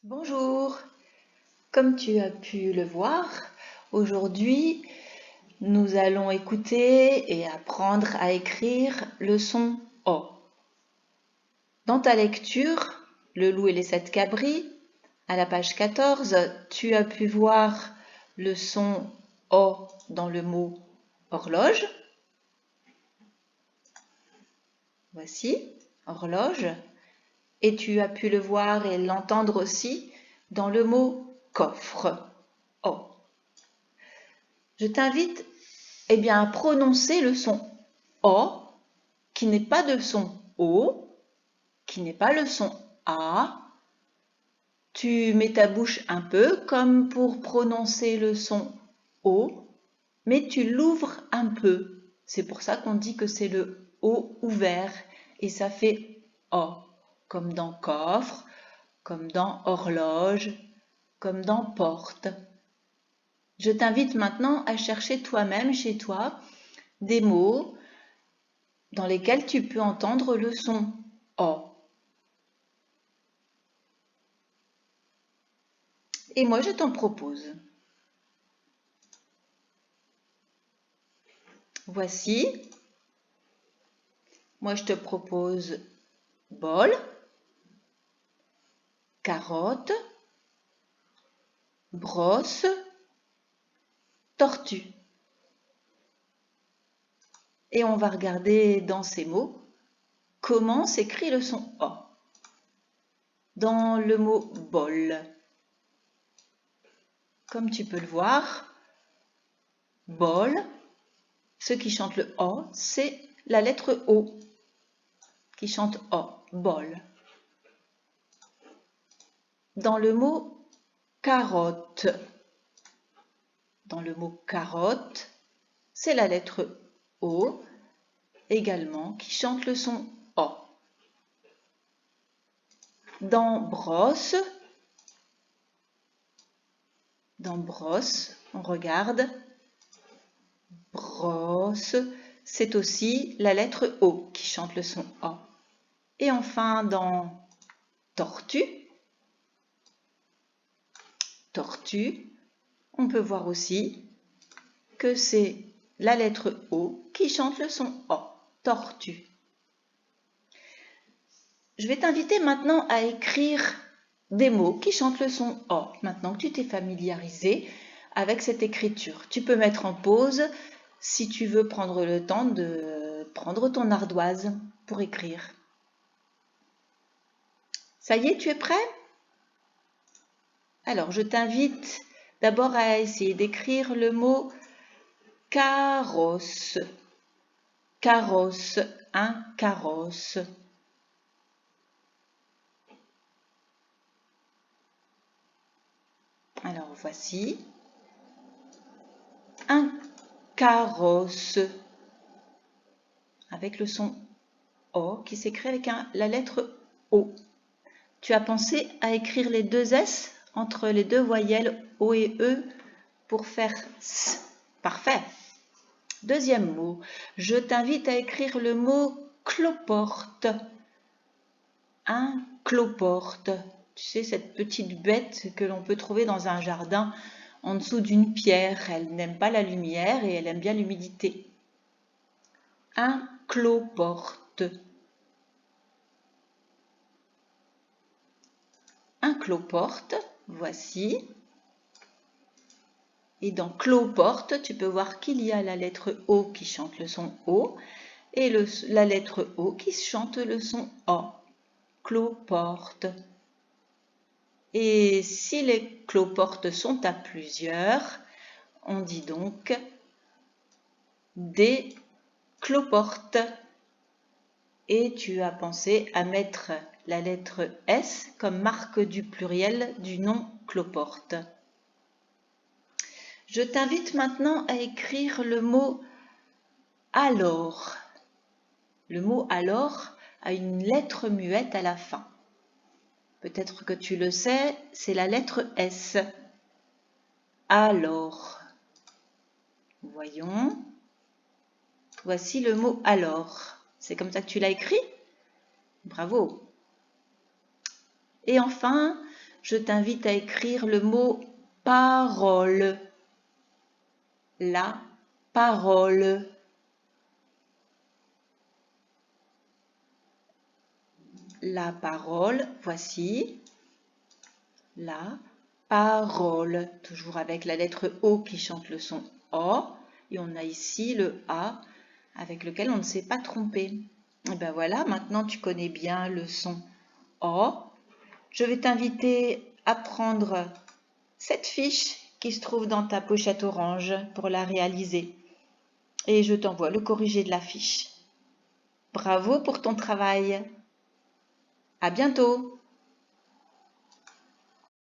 Bonjour, comme tu as pu le voir, aujourd'hui nous allons écouter et apprendre à écrire le son O. Dans ta lecture, Le loup et les 7 cabris, à la page 14, tu as pu voir le son O dans le mot horloge. Voici, horloge. Et tu as pu le voir et l'entendre aussi dans le mot coffre. O. Je t'invite à prononcer le son O, qui n'est pas de son O, qui n'est pas le son A. Tu mets ta bouche un peu comme pour prononcer le son O, mais tu l'ouvres un peu. C'est pour ça qu'on dit que c'est le O ouvert et ça fait O, comme dans coffre, comme dans horloge, comme dans porte. Je t'invite maintenant à chercher toi-même chez toi des mots dans lesquels tu peux entendre le son O. Et moi, je t'en propose. Voici. Moi, je te propose bol, carotte, brosse, tortue. Et on va regarder dans ces mots comment s'écrit le son O. Dans le mot bol, comme tu peux le voir, bol, ceux qui chantent le O, c'est la lettre O qui chante O, bol. Dans le mot carotte, c'est la lettre O également qui chante le son O. Dans brosse, on regarde, brosse, c'est aussi la lettre O qui chante le son O. Et enfin dans tortue, on peut voir aussi que c'est la lettre O qui chante le son O, tortue. Je vais t'inviter maintenant à écrire des mots qui chantent le son O. Maintenant que tu t'es familiarisé avec cette écriture, tu peux mettre en pause si tu veux prendre le temps de prendre ton ardoise pour écrire. Ça y est, tu es prêt? Alors, je t'invite d'abord à essayer d'écrire le mot carrosse. Carrosse, un carrosse. Alors, voici un carrosse avec le son O qui s'écrit avec la lettre O. Tu as pensé à écrire les deux S entre les deux voyelles O et E pour faire S. Parfait. Deuxième mot, je t'invite à écrire le mot cloporte. Un cloporte. Tu sais, cette petite bête que l'on peut trouver dans un jardin en dessous d'une pierre. Elle n'aime pas la lumière et elle aime bien l'humidité. Un cloporte. Un cloporte, voici. Et dans cloporte, tu peux voir qu'il y a la lettre O qui chante le son O et la lettre O qui chante le son O. Cloporte. Et si les cloportes sont à plusieurs, on dit donc des cloportes. Et tu as pensé à mettre la lettre S comme marque du pluriel du nom cloporte. Je t'invite maintenant à écrire le mot alors. Le mot alors a une lettre muette à la fin. Peut-être que tu le sais, c'est la lettre S. Alors. Voyons. Voici le mot alors. C'est comme ça que tu l'as écrit? Bravo. Et enfin, je t'invite à écrire le mot parole. La parole. La parole, voici. La parole, toujours avec la lettre O qui chante le son O. Et on a ici le A avec lequel on ne s'est pas trompé. Et ben voilà, maintenant tu connais bien le son O. Je vais t'inviter à prendre cette fiche qui se trouve dans ta pochette orange pour la réaliser. Et je t'envoie le corrigé de la fiche. Bravo pour ton travail. À bientôt.